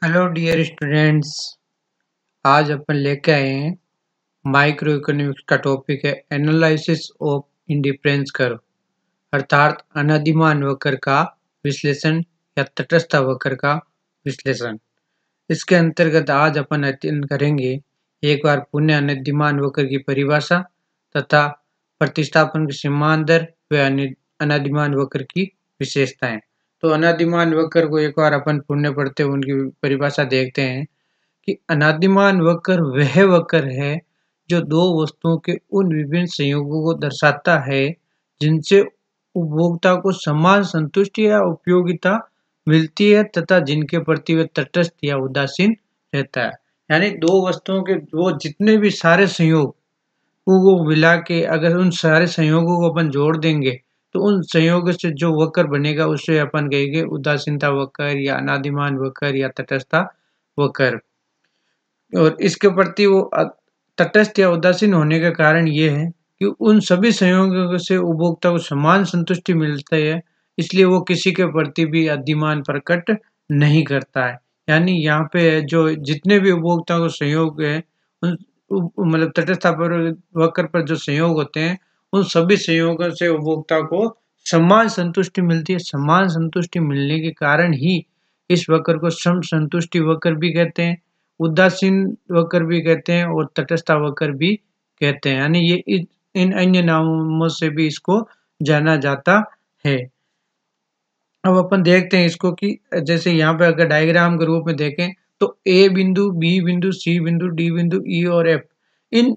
Hello dear students. आज अपन लेके आए हैं माइक्रो इकोनॉमिक्स का टॉपिक है एनालिसिस ऑफ इंडिफरेंस कर्व अर्थात अनादिमान वक्र का विश्लेषण या तटस्थ वक्र का विश्लेषण। इसके अंतर्गत आज अपन अध्ययन करेंगे एक बार पुनः अनादिमान वक्र की परिभाषा तथा प्रतिस्थापन की सीमांत दर व अनादिमान वक्र की विशेषताएं। तो अनादिमान वक्र को एक बार अपन पुनः पढ़ते हुए उनकी परिभाषा देखते हैं कि अनादिमान वक्र वह वक्र है जो दो वस्तुओं के उन विभिन्न संयोगों को दर्शाता है जिनसे उपभोक्ता को समान संतुष्टि या उपयोगिता मिलती है तथा जिनके प्रति वह तटस्थ या उदासीन रहता है। यानी दो वस्तुओं के वो जितने भी सारे संयोग को मिला के अगर उन सारे संयोगों को अपन जोड़ देंगे तो उन संयोगों से जो वक्र बनेगा उसे अपन कहेंगे उदासीनता वक्र या अनादिमान वक्र या तटस्थता वक्र। और इसके प्रति वो तटस्थ या उदासीन होने का कारण ये है कि उन सभी संयोगों से उपभोक्ता को समान संतुष्टि मिलती है, इसलिए वो किसी के प्रति भी अधिमान प्रकट नहीं करता है। यानी यहाँ पे जो जितने भी उपभोक्ता को संयोग है उन मतलब तटस्थ वक्र पर जो संयोग होते हैं उन सभी संयोगों से उपभोक्ता को समान संतुष्टि मिलती है। समान संतुष्टि मिलने के कारण ही इस वक्र को सम संतुष्टि वक्र भी कहते हैं, उदासीन वक्र भी कहते हैं और तटस्थ वक्र भी कहते हैं। यानी ये इन अन्य नामों से भी इसको जाना जाता है। अब अपन देखते हैं इसको कि जैसे यहाँ पे अगर डायग्राम के रूप में देखें तो ए बिंदु, बी बिंदु, सी बिंदु, डी बिंदु, ई और एफ इन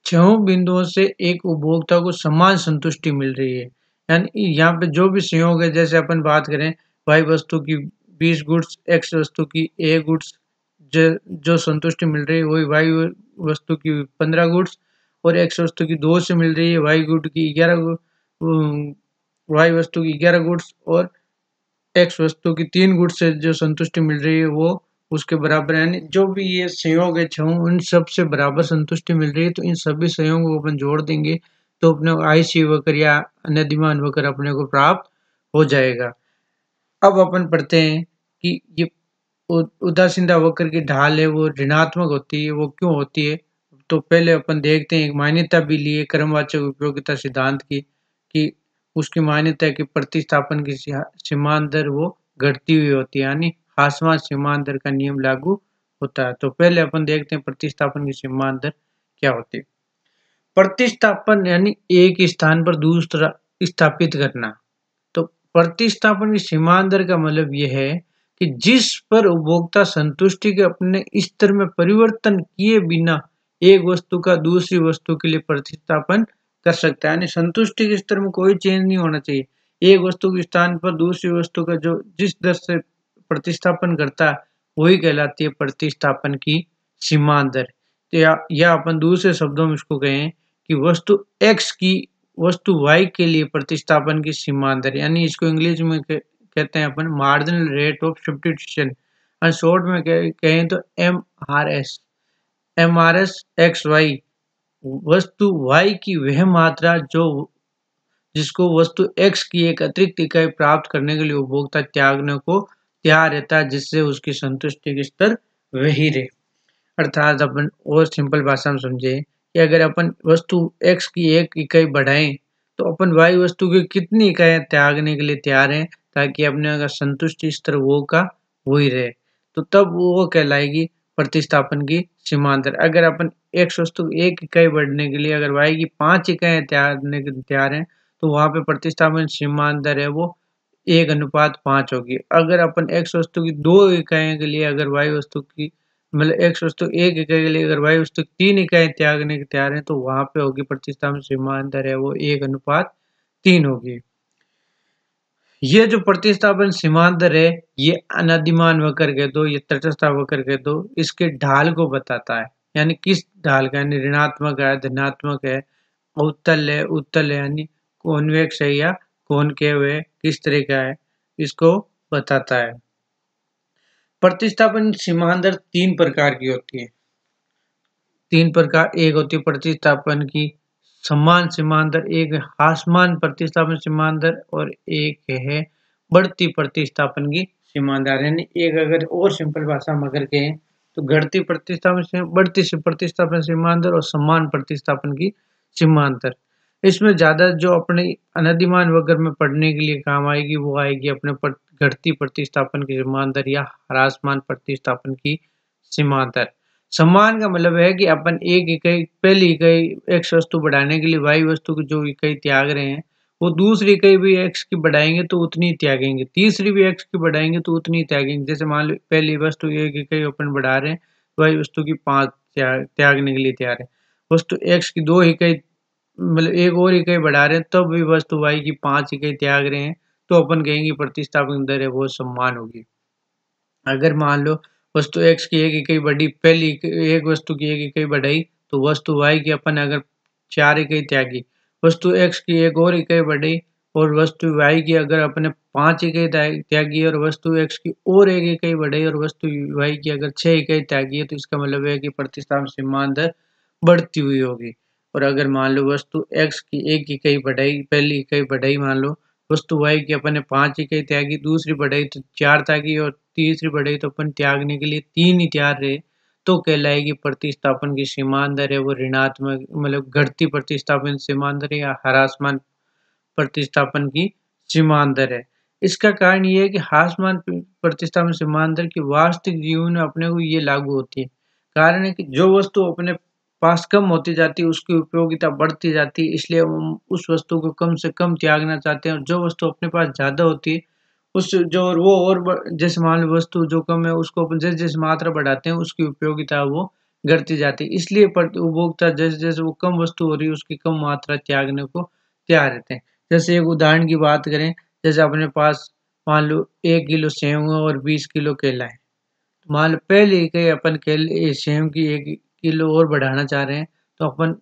6 बिंदुओं से एक उपभोक्ता को समान संतुष्टि मिल रही है। यानी यहाँ पे जो भी संयोग है, जैसे अपन बात करें वाई वस्तु की 20 गुड्स, एक्स वस्तु की ए गुड्स जो संतुष्टि मिल रही है वही वाई वस्तु की 15 गुड्स और एक्स वस्तु की 2 से मिल रही है, वाई गुड की 11 वाई वस्तु की 11 गुड्स और एक्स वस्तु की 3 गुड्स से जो संतुष्टि मिल रही है वो उसके बराबर है। यानी जो भी ये संयोग है उन सब से बराबर संतुष्टि मिल रही है, तो इन सभी संयोगों को अपन जोड़ देंगे तो अपने को आईसी वक्र या अनादिमान वक्र अपने को प्राप्त हो जाएगा। अब अपन पढ़ते हैं कि ये उदासीनता वक्र की ढाल है वो ऋणात्मक होती है, वो क्यों होती है। तो पहले अपन देखते हैं एक मान्यता भी लिए क्रमवाचक उपयोगिता सिद्धांत की कि उसकी मान्यता है कि प्रतिस्थापन की सीमांत दर वो घटती हुई होती है, यानी हासमान सीमांत दर का नियम लागू होता है। तो पहले अपन देखते हैं प्रतिस्थापन की सीमांत दर क्या होती है। प्रतिस्थापन यानी एक स्थान पर दूसरा स्थापित करना। तो प्रतिस्थापन की सीमांत दर का मतलब यह है कि जिस पर उपभोक्ता संतुष्टि के अपने स्तर में परिवर्तन किए बिना एक वस्तु का दूसरी वस्तु के लिए प्रतिस्थापन कर सकता है। यानी संतुष्टि के स्तर में कोई चेंज नहीं होना चाहिए। एक वस्तु के स्थान पर दूसरी वस्तु का जो जिस दर से प्रतिस्थापन करता है वही कहलाती है प्रतिस्थापन की सीमांत दर। तो या अपन दूसरे शब्दों में इसको कहें कि वस्तु x की वस्तु y के लिए प्रतिस्थापन की सीमांत दर, यानी इसको इंग्लिश में कहते हैं अपन मार्जिनल रेट ऑफ सब्स्टिट्यूशन और शॉर्ट में कहें तो MRS एक्स वाई वस्तु y की वह मात्रा जिसको वस्तु x की एक अतिरिक्त इकाई प्राप्त करने के लिए उपभोक्ता त्यागने को तैयार रहता है, जिससे उसकी संतुष्टि के स्तर वही रहे। अर्थात अपन और सिंपल भाषा में समझे कि अगर अपन वस्तु x की एक इकाई बढ़ाएं तो अपन y वस्तु की कितनी इकाइयां त्यागने के लिए तैयार हैं ताकि अपने का संतुष्टि स्तर वो का वही रहे, तो तब वो कहलाएगी प्रतिस्थापन की सीमांत दर। अगर अपन x वस्तु की एक इकाई बढ़ने के लिए अगर y की 5 इकाइयां त्यागने के तैयार हैं तो वहां पे प्रतिस्थापन सीमांत दर है वो 1:5 होगी। अगर अपन x वस्तु की 2 इकाइयों के लिए अगर y वस्तु की मतलब x वस्तु एक इकाई के लिए अगर y वस्तु 3 इकाई त्यागने के तैयार है तो वहां पे होगी प्रतिस्थापन सीमांत दर है वो 1:3 होगी। ये जो प्रतिस्थापन सीमांत दर है ये अनादिमान वक्र कह दो, ये तटस्थ वक्र कह दो, इसके ढाल को बताता है। यानी किस ढाल का, यानी ऋणात्मक है, धनात्मक है, उत्तल है यानी कॉन्वेक्स है या कॉनकेव है, किस तरह का है इसको बताता है। प्रतिस्थापन सीमांत दर 3 प्रकार की होती है। 3 प्रकार, एक होती है प्रतिस्थापन की समान सीमांत दर, एक ह्रासमान प्रतिस्थापन सीमांत दर और एक है बढ़ती प्रतिस्थापन की सीमांतर, यानी एक अगर और सिंपल भाषा में अगर कहें तो घटती प्रतिस्थापन से बढ़ती से प्रतिस्थापन सीमांतर और समान प्रतिस्थापन की सीमांतर। इसमें ज्यादा जो अपने अनधिमान वक्र में पढ़ने के लिए काम आएगी वो आएगी अपने घटती प्रतिस्थापन की सीमांतर या ह्रासमान प्रतिस्थापन की सीमांतर। समान का मतलब है कि अपन एक इकाई पहली इकाई x वस्तु बढ़ाने के लिए y वस्तु की जो इकाई त्याग रहे हैं वो दूसरी इकाई भी x की बढ़ाएंगे तो उतनी त्यागेंगे, तीसरी भी x की बढ़ाएंगे तो उतनी त्यागेंगे। जैसे मान लो पहली वस्तु एक इकाई अपन बढ़ा रहे हैं, y वस्तु की 5 त्यागने के लिए तैयार है। वस्तु x की 2 इकाई मतलब एक और इकाई बढ़ा रहे हैं तब भी वस्तु y की 5 इकाई त्याग रहे हैं तो अपन कहेंगे प्रतिस्थापन दर है वो समान होगी। अगर मान लो वस्तु x की एक इकाई बढ़ी, पहली एक वस्तु की एक इकाई बढ़ाई तो वस्तु y की अपन अगर 4 इकाई त्यागी, वस्तु x की एक और इकाई बढ़ी और वस्तु y की अगर अपने 5 इकाई त्यागी और वस्तु x की और एक इकाई बढ़ी और वस्तु y की अगर 6 इकाई त्यागी है तो इसका मतलब है कि प्रतिस्थापन सीमांतर बढ़ती हुई होगी। और अगर मान लो वस्तु x की एक इकाई बढ़ाई, पहली इकाई बढ़ाई मान लो, वस्तु y की अपन ने 5 इकाई त्यागी, दूसरी बढ़ाई तो 4 त्यागी और तीसरी बढ़ाई तो अपन त्यागने के लिए 3 ही तैयार रहे तो कहलाएगी प्रतिस्थापन की सीमांतर है वो ऋणात्मक मतलब घटती प्रतिस्थापन सीमांतर है या ह्रासमान प्रतिस्थापन की सीमांतर है। इसका कारण ये है कि ह्रासमान प्रतिस्थापन सीमांतर की वास्तविक जीवन में अपने को ये लागू होती है। कारण है कि जो वस्तु अपने पास कम होती जाती है उसकी उपयोगिता बढ़ती जाती है, इसलिए हम उस वस्तु को कम से कम त्यागना चाहते हैं और जो वस्तु अपने पास ज्यादा होती है उस जो वो और जैसे मान लो वस्तु जो कम है उसको अपन जैसे जैसे मात्रा बढ़ाते हैं उसकी उपयोगिता वो घटती जाती है। इसलिए उपभोक्ता जैसे जैसे वो कम वस्तु हो रही है उसकी कम मात्रा त्यागने को तैयार रहते हैं। जैसे एक उदाहरण की बात करें, जैसे अपने पास मान लो 1 किलो सेव है और 20 किलो केला है। मान लो पहले इकाई अपन केले सेव की 1 किलो और बढ़ाना चाह रहे हैं तो अपन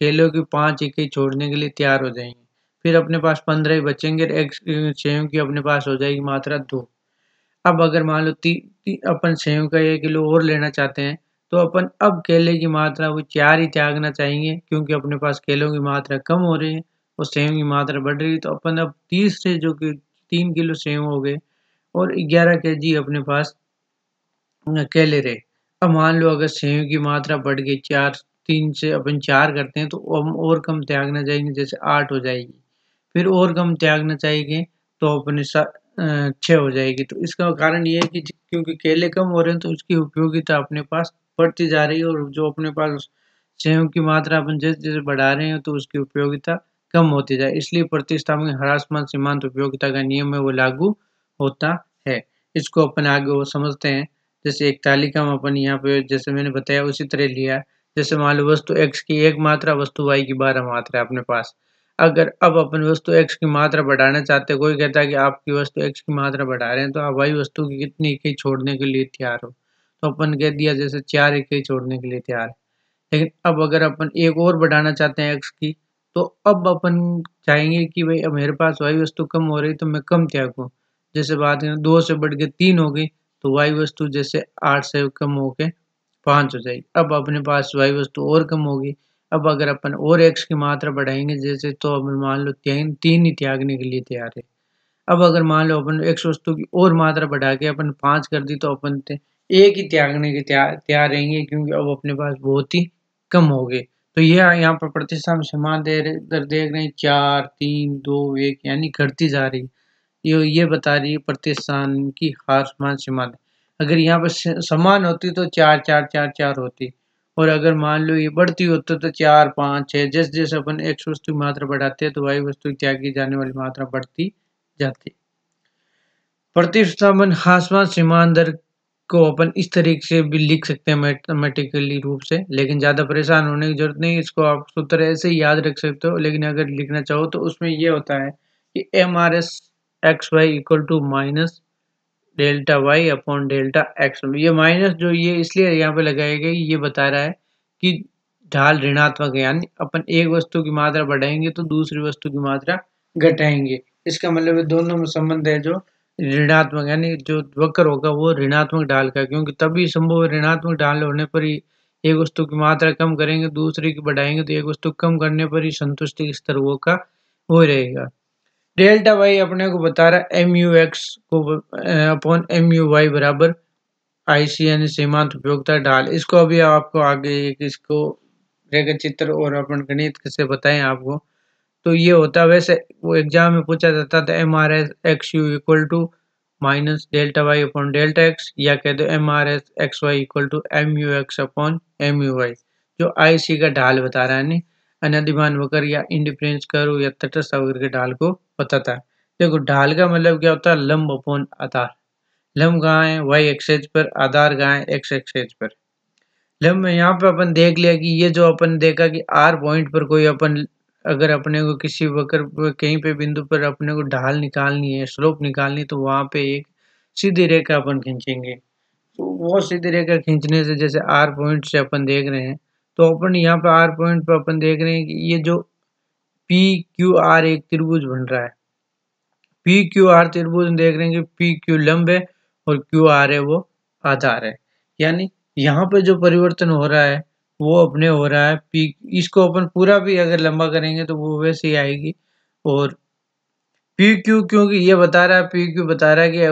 केलों की 5 इकाई छोड़ने के लिए तैयार हो जाएंगे। फिर अपने पास 15 ही बचेंगे, एक सेव की अपने पास हो जाएगी मात्रा 2। अब अगर मान लो अपन सेव का 1 किलो और लेना चाहते हैं तो अपन अब केले की मात्रा वो 4 ही त्यागना चाहेंगे क्योंकि अपने पास केलों की मात्रा कम हो रही है और सेव की मात्रा बढ़ रही है। तो अपन अब 30 से जो कि 3 किलो सेव हो गए और 11 केजी अपने पास केले रहे। अब मान लो अगर सेव की मात्रा बढ़ गई 3 से अपन 4 करते हैं तो हम और कम त्यागना चाहेंगे, जैसे 8 हो जाएगी। फिर और कम त्यागना चाहेंगे तो अपने 6 हो जाएगी। तो इसका कारण ये है कि क्योंकि केले कम हो रहे हैं तो उसकी उपयोगिता अपने पास बढ़ती जा रही है और जो अपने पास सेव की मात्रा अपन जैसे जैसे बढ़ा रहे हैं तो उसकी उपयोगिता कम होती जाए, इसलिए प्रतिस्थापन ह्रासमान सीमांत उपयोगिता का नियम है वो लागू होता है। इसको अपन आगे वो समझते हैं। जैसे एक तालिका में अपन यहाँ पे जैसे मैंने बताया उसी तरह लिया। जैसे मान लो वस्तु x की 1 मात्रा, वस्तु y की 12 मात्रा है अपने पास। अगर अब अपन वस्तु x की मात्रा बढ़ाना चाहते हैं, कोई कहता है कि आपकी वस्तु x की मात्रा बढ़ा रहे हैं तो आप y वस्तु की कितनी इकाई छोड़ने के लिए तैयार हो, तो अपन कह दिया जैसे 4 इकाई छोड़ने के लिए तैयार है। लेकिन अब अगर अपन एक और बढ़ाना चाहते हैं x की तो अब अपन चाहेंगे कि भाई अब मेरे पास y वस्तु कम हो रही तो मैं कम त्यागूं। जैसे बात करें 2 से बढ़ के 3 हो गई तो y वस्तु जैसे 8 से कम होके 5 हो जाएगी। अब अपने पास y वस्तु और कम होगी। अब अगर अपन और x की मात्रा बढ़ाएंगे जैसे तो अपन मान लो 3 ही त्यागने के लिए तैयार है। अब अगर मान लो अपन x वस्तु की और मात्रा बढ़ा के अपन 5 कर दी तो अपन 1 ही त्यागने के तैयार रहेंगे क्योंकि अब अपने पास बहुत ही कम हो गए। तो ये यहाँ पर प्रतिस्थापन समान देख रहे हैं 4 3 2 1 यानी घटती जा रही है। ये बता रही है प्रतिस्थापन की ह्रासमान सीमा। अगर यहाँ पर समान होती तो 4 4 4 4 होती और अगर मान लो ये बढ़ती होती तो 4 5 6 जैसे जैसे अपन x वस्तु की मात्रा बढ़ाते हैं तो y वस्तु की त्यागी जाने वाली मात्रा बढ़ती जाती। प्रतिस्थापन ह्रासमान सीमांतर को अपन इस तरीके से भी लिख सकते हैं मैथमेटिकली रूप से, लेकिन ज्यादा परेशान होने की जरूरत नहीं। इसको आप सूत्र ऐसे ही याद रख सकते हो, लेकिन अगर लिखना चाहो तो उसमें ये होता है कि MRS XY equal to minus delta Y upon delta X. ये माइनस जो ये इसलिए यहाँ पे लगाया गया ये बता रहा है कि ढाल ऋणात्मक है, यानी अपन एक वस्तु की मात्रा बढ़ाएंगे तो दूसरी वस्तु की मात्रा घटाएंगे। इसका मतलब दोनों में संबंध है जो ऋणात्मक, यानी जो वक्र होगा वो ऋणात्मक ढाल का, क्योंकि तभी संभव है ऋणात्मक ढाल होने पर ही एक वस्तु की मात्रा कम करेंगे दूसरी की बढ़ाएंगे तो एक वस्तु कम करने पर ही संतुष्टि स्तर वो का वो रहेगा। डेल्टा वाई अपने को बता रहा है एम यू एक्स को अपॉन एम यू वाई बराबर आईसी यानी सीमांत उपयोगिता ढाल। इसको अभी आपको आगे इसको रेखा चित्र और अपन गणित कैसे बताएं आपको, तो ये होता है। वैसे वो एग्जाम में पूछा जाता था M R S X U equal to minus delta Y upon delta X, या कह दो M R S X Y equal to M U X upon M U Y, जो आई सी का ढाल बता रहा है, नहीं अनधिमान वक्र या इंडिफरेंस कर्व या तटस्थ वक्र के ढाल को बताता है। देखो ढाल का मतलब क्या होता है, लंब अपॉन आधार। लंब कहाँ है, वाई एक्सेस पर, आधार कहाँ है, एक्स एक्सेस पर। लंब में यहाँ पे अपन देख लिया कि ये जो अपन देखा कि आर पॉइंट पर कोई अपन अगर अपने को किसी वक्र कहीं पे बिंदु पर अपने को ढाल निकालनी है, स्लोप निकालनी, तो वहां पे एक सीधी रेखा अपन खींचेंगे। तो वो सीधी रेखा खींचने से जैसे आर पॉइंट से अपन देख रहे हैं, तो अपन यहाँ पे आर पॉइंट पे अपन देख रहे हैं कि ये जो पी क्यू आर एक त्रिभुज बन रहा है। पी क्यू आर त्रिभुज देख रहे हैं कि पी क्यू लंब है और क्यू आर है वो आधार है। यानी यहाँ पे जो परिवर्तन हो रहा है वो अपने हो रहा है पी, इसको अपन पूरा भी अगर लंबा करेंगे तो वो वैसे ही आएगी। और पी क्यू क्योंकि ये बता रहा है, पी क्यू बता रहा है कि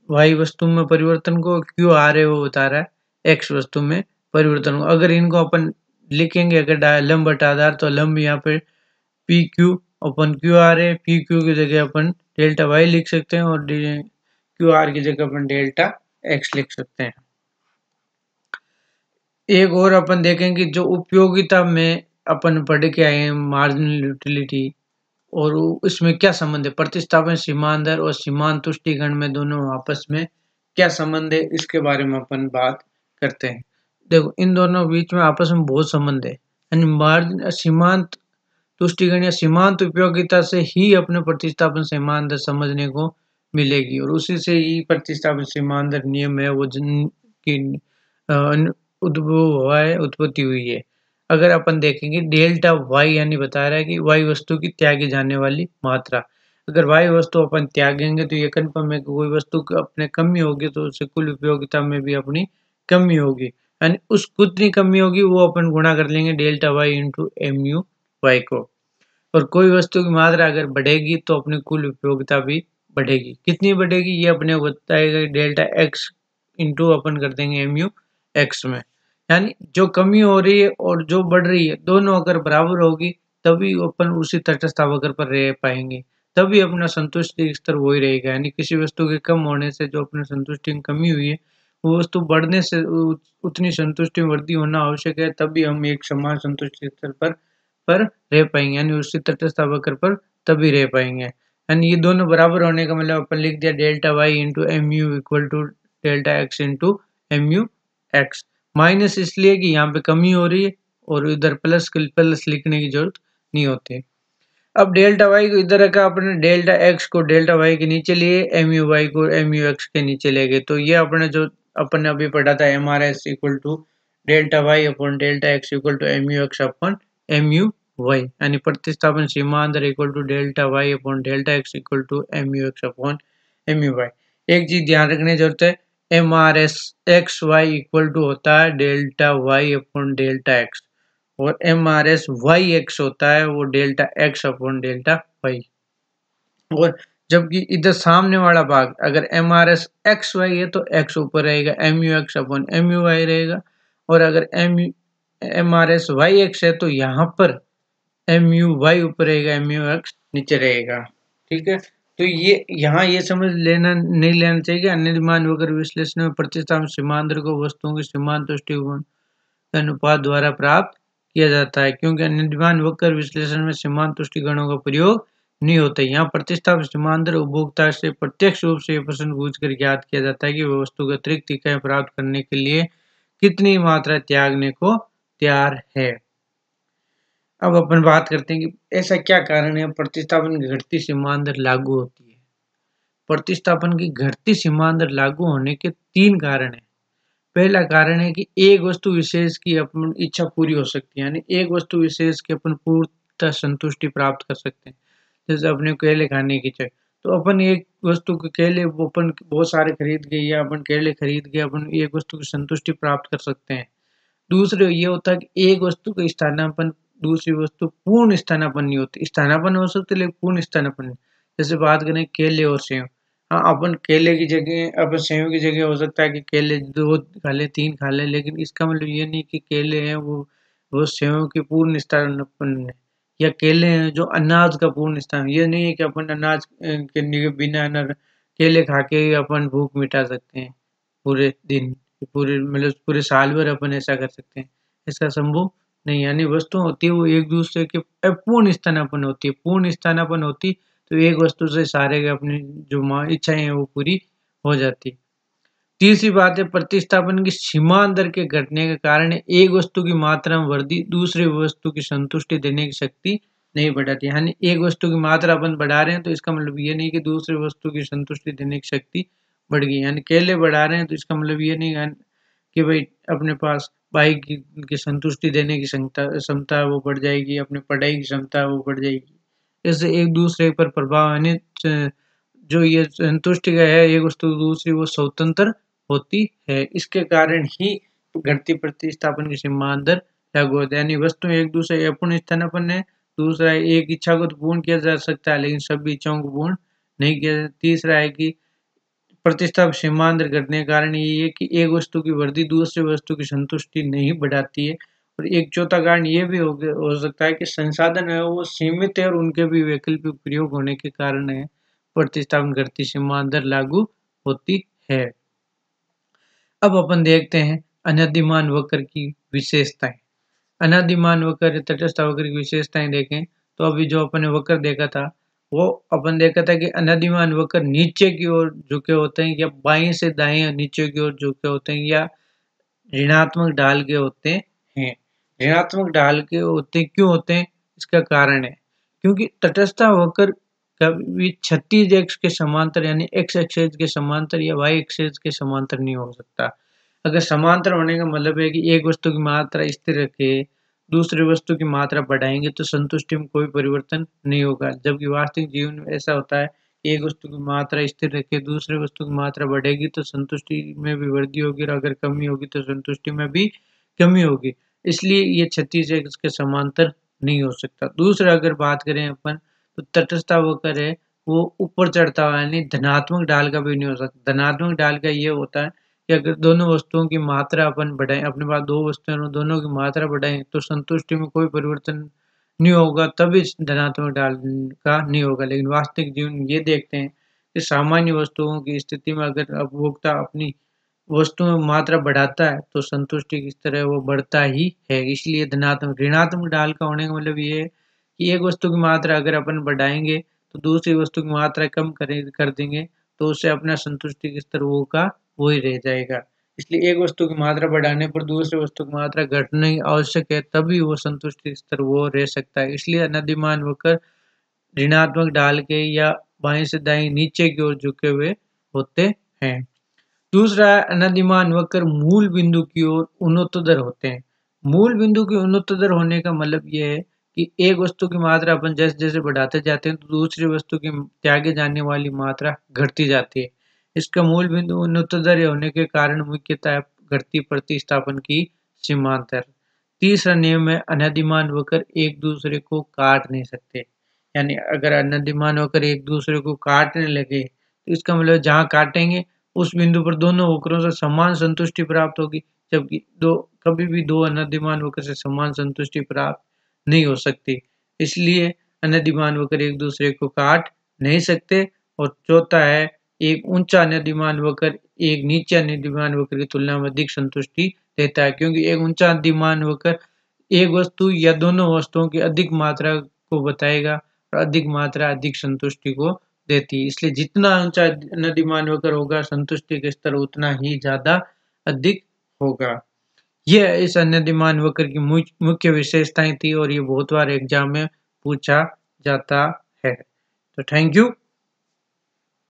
वाई वस्तु में परिवर्तन को, क्यू आर है वो बता रहा है एक्स वस्तु में परिवर्तन को। अगर इनको अपन लिखेंगे अगर लंब बटा आधार, तो लंब यहाँ पे P Q upon Q R है, पी क्यू की जगह अपन डेल्टा वाई लिख सकते हैं और क्यू आर की जगह अपन डेल्टा एक्स लिख सकते हैं। एक और अपन देखेंगे जो उपयोगिता में अपन पढ़ के आए हैं मार्जिनल यूटिलिटी, और इसमें क्या संबंध है प्रतिस्थापन सीमांत दर और सीमांत तुष्टिकरण में दोनों आपस में क्या संबंध है, इसके बारे में अपन बात करते हैं। देखो इन दोनों बीच में आपस में बहुत संबंध है। यानी मार्जिन सीमांत तुष्टिकरण या सीमांत उपयोगिता से ही अपने प्रतिस्थापन सीमांत दर समझने को मिलेगी, और उसी से ही प्रतिस्थापन सीमांत दर नियम है वो जिनकी उद्भव हुआ है, उत्पत्ति हुई है। अगर अपन देखेंगे डेल्टा वाई यानी बता रहा है कि वाई वस्तु की त्यागी जाने वाली मात्रा। अगर वाई वस्तु अपन त्यागेंगे तो ये कन्फर्म है कि कोई वस्तु अपने कमी होगी तो उससे कुल उपयोगिता में भी अपनी कमी होगी। यानी उस कितनी कमी होगी वो अपन गुणा कर लेंगे delta Y into M U Y को। और कोई वस्तु की मात्रा अगर बढ़ेगी तो अपनी कुल उपयोगिता भी बढ़ेगी। कितनी बढ़ेगी ये अपने को बताएगा डेल्टा एक्स इंटू अपन कर देंगे एम यू एक्स में। यानी जो कमी हो रही है और जो बढ़ रही है दोनों अगर बराबर होगी तभी अपन उसी तटस्थ वक्र पर रह पाएंगे, तभी अपना संतुष्टि स्तर वही रहेगा। यानी किसी वस्तु के कम होने से जो अपने संतुष्टि में कमी हुई है वो वस्तु बढ़ने से उतनी संतुष्टि वृद्धि होना आवश्यक है, तभी हम एक समान संतुष्टि स्तर पर रह पाएंगे, यानी उसी तटस्थ वक्र पर तभी रह पाएंगे। यानी ये दोनों बराबर होने का मतलब अपन लिख दिया delta Y into M U equal to delta X into M U X. Minus इसलिए कि यहाँ पे कमी हो रही है और इधर प्लस लिखने की जरूरत नहीं होती। अब डेल्टा वाई को इधर रखा अपने, डेल्टा एक्स को डेल्टा वाई के नीचे लिए, एम यू वाई को एम यू एक्स के नीचे ले गए। तो ये अपने जो अपन ने अभी पढ़ा था M R S equal to delta Y upon delta X equal to M U X upon M U Y, यानी प्रतिस्थापन सीमांत दर equal to delta Y upon delta X equal to M U X upon M U Y. एक चीज ध्यान रखने की जरूरत है, M R S X Y equal to होता है delta Y upon delta X, और M R S Y x होता है वो delta X upon delta Y. और जबकि इधर सामने वाला भाग अगर M R S X Y है तो एक्स ऊपर रहेगा, M U X upon M U Y रहेगा। और अगर M R S Y X है तो यहाँ पर एम यू वाई ऊपर रहेगा, एम यू एक्स नीचे रहेगा। ठीक है, तो ये यहाँ ये समझ लेना नहीं लेना चाहिए अन्यमान वक्र विश्लेषण में प्रतिस्थापन सीमांत को वस्तुओं की सीमांत तुष्टिकोण अनुपात द्वारा प्राप्त किया जाता है, क्योंकि अन्यमान वक्र विश्लेषण में सीमांत तुष्टिकरणों का प्रयोग नहीं होता। यहाँ प्रतिस्थापन सीमांत उपभोक्ता से प्रत्यक्ष रूप से प्रश्न पूछकर ज्ञात किया जाता है कि वह वस्तु के अतिरिक्त इकाई प्राप्त करने के लिए कितनी मात्रा त्यागने को तैयार है। अब अपन बात करते हैं कि ऐसा क्या कारण है प्रतिस्थापन की घटती सीमांत दर लागू होती है। प्रतिस्थापन की घटती सीमांत दर लागू होने के तीन कारण हैं। पहला कारण है कि एक वस्तु विशेष की अपन इच्छा पूरी हो सकती है, यानी एक वस्तु विशेष की अपन पूर्णतः संतुष्टि प्राप्त कर सकते हैं। जैसे अपने केले खाने की इच्छा, तो अपन एक वस्तु के केले अपन बहुत सारे खरीद गए या अपन केले खरीद के अपन एक वस्तु की संतुष्टि प्राप्त कर सकते हैं। दूसरे ये होता है कि एक वस्तु का स्थानापन्न दूसरी वस्तु पूर्ण स्थानापन्न नहीं होती, स्थानापन्न हो सकती है लेकिन पूर्ण स्थानापन्न नहीं। जैसे बात करें केले और सेव, हाँ अपन केले की जगह अपन सेव की जगह हो सकता है कि केले 2 खा ले 3 खा ले, लेकिन इसका मतलब ये नहीं कि केले हैं वो सेव की पूर्ण स्थान है, या केले हैं जो अनाज का पूर्ण स्थान। ये नहीं है कि अपन अनाज के बिना केले खा के ही अपन भूख मिटा सकते हैं पूरे दिन, पूरे मतलब पूरे साल भर अपन ऐसा कर सकते हैं, ऐसा संभव नहीं। यानी वस्तु होती है वो एक दूसरे के पूर्ण स्थानापन्न होती है, पूर्ण स्थानापन्न होती तो एक वस्तु से सारे के अपनी जो इच्छाएं हैं वो पूरी हो जाती। तीसरी बात है प्रतिस्थापन की सीमा अंदर के घटने के कारण एक वस्तु की मात्रा में वृद्धि दूसरी वस्तु की संतुष्टि देने की शक्ति नहीं बढ़ाती। यानी एक वस्तु की मात्रा अपन बढ़ा रहे हैं तो इसका मतलब ये नहीं कि दूसरी वस्तु की संतुष्टि देने की शक्ति बढ़ गई। यानी केले बढ़ा रहे हैं तो इसका मतलब ये नहीं कि भाई अपने पास बाइक की संतुष्टि देने की क्षमता वो बढ़ जाएगी, अपनी पढ़ाई की क्षमता वो बढ़ जाएगी। इससे एक दूसरे पर प्रभाव, यानी जो ये संतुष्टि का है एक वस्तु दूसरी वो स्वतंत्र होती है। इसके कारण ही घटती प्रतिस्थापन की सीमा अंदर लागू होता है। यानी वस्तु एक दूसरे अपूर्ण स्थानापन्न है। दूसरा एक इच्छा को तो पूर्ण किया जा सकता है लेकिन सभी इच्छाओं को पूर्ण नहीं किया। तीसरा है कि प्रतिस्थापन सीमा अंदर घटने के कारण ये है कि एक वस्तु की वृद्धि दूसरी वस्तु की संतुष्टि नहीं बढ़ाती है। और एक चौथा कारण ये भी हो सकता है कि संसाधन है वो सीमित है और उनके भी वैकल्पिक प्रयोग होने के कारण है प्रतिस्थापन घटती सीमा अंदर लागू होती है। अब अपन देखते हैं अनधिमान वक्र की विशेषताएं। अनधिमान वक्र तटस्थ वक्र की विशेषताएं देखें तो अभी जो अपन ने वक्र देखा था वो अपन देखा था कि अनधिमान वक्र नीचे की ओर झुके होते हैं या बाएं से दाएं नीचे की ओर झुके होते हैं या ऋणात्मक ढाल के होते हैं। ऋणात्मक ढाल के होते क्यों होते हैं इसका कारण है क्योंकि तटस्थ वक्र कभी क्षैतिज अक्ष के समांतर यानी एक्स एक्सिस के समांतर या वाई एक्सिस के समांतर नहीं हो सकता। अगर समांतर होने का मतलब है कि एक वस्तु की मात्रा स्थिर रखे दूसरी वस्तु की मात्रा बढ़ाएंगे तो संतुष्टि में कोई परिवर्तन नहीं होगा, जबकि वास्तविक जीवन में ऐसा होता है कि एक वस्तु की मात्रा स्थिर रखे दूसरी वस्तु की मात्रा बढ़ेगी तो संतुष्टि में भी वृद्धि होगी और अगर कमी होगी तो संतुष्टि में भी कमी होगी। इसलिए ये क्षैतिज अक्ष के समांतर नहीं हो सकता। दूसरा अगर बात करें अपन तो तटस्थ वक्र है वो ऊपर चढ़ता हुआ यानी धनात्मक ढाल का भी नहीं हो सकता। धनात्मक ढाल का ये होता है कि अगर दोनों वस्तुओं की मात्रा अपन बढ़ाएं, अपने पास दो वस्तुएं दोनों की मात्रा बढ़ाएं तो संतुष्टि में कोई परिवर्तन नहीं होगा, तभी धनात्मक ढाल का नहीं होगा। लेकिन वास्तविक जीवन ये देखते हैं कि सामान्य वस्तुओं की स्थिति में अगर उपभोक्ता अपनी वस्तु में मात्रा बढ़ाता है तो संतुष्टि किस तरह वो बढ़ता ही है। इसलिए धनात्मक ऋणात्मक ढाल का होने का मतलब ये है कि एक वस्तु की मात्रा अगर अपन बढ़ाएंगे तो दूसरी वस्तु की मात्रा कम कर देंगे तो उससे अपना संतुष्टि के स्तर वो का वो ही रह जाएगा। इसलिए एक वस्तु की मात्रा बढ़ाने पर दूसरी वस्तु की मात्रा घटना ही आवश्यक है, तभी वो संतुष्टि स्तर वो रह सकता है। इसलिए अनधिमान वक्र ऋणात्मक ढाल के या बाएं से दाएं नीचे की ओर झुके हुए होते हैं। दूसरा अनधिमान वक्र मूल बिंदु की ओर उन्नतोत्तर होते हैं। मूल बिंदु के उन्नतोत्तर होने का मतलब यह है कि एक वस्तु की मात्रा अपन जैसे जैसे बढ़ाते जाते हैं तो दूसरी वस्तु की त्यागे जाने वाली मात्रा घटती जाती है। इसका मूल बिंदु उन्नतोत्तर होने के कारण मुख्यतः घटती प्रतिस्थापन की सीमांतर। तीसरा नियम है अनधिमान वक्र एक दूसरे को काट नहीं सकते। यानी अगर अनधिमान वक्र एक दूसरे को काटने लगे तो इसका मतलब जहाँ काटेंगे उस बिंदु पर दोनों वक्रों से समान संतुष्टि प्राप्त होगी, जबकि कभी भी दो अनधिमान वक्र से समान संतुष्टि प्राप्त नहीं हो सकती। इसलिए अनधिमान वक्र एक दूसरे को काट नहीं सकते। और चौथा है एक ऊंचा अनधिमान वक्र एक नीचे अनधिमान वक्र की तुलना में अधिक संतुष्टि देता है, क्योंकि एक ऊंचा अनधिमान वक्र एक वस्तु या दोनों वस्तुओं की अधिक मात्रा को बताएगा और अधिक मात्रा अधिक संतुष्टि को देती है। इसलिए जितना ऊंचा अनधिमान वक्र होगा संतुष्टि का स्तर उतना ही ज्यादा अधिक होगा। यह इस अनधिमान वक्र की मुख्य विशेषताएं थी और ये बहुत बार एग्जाम में पूछा जाता है। तो थैंक यू।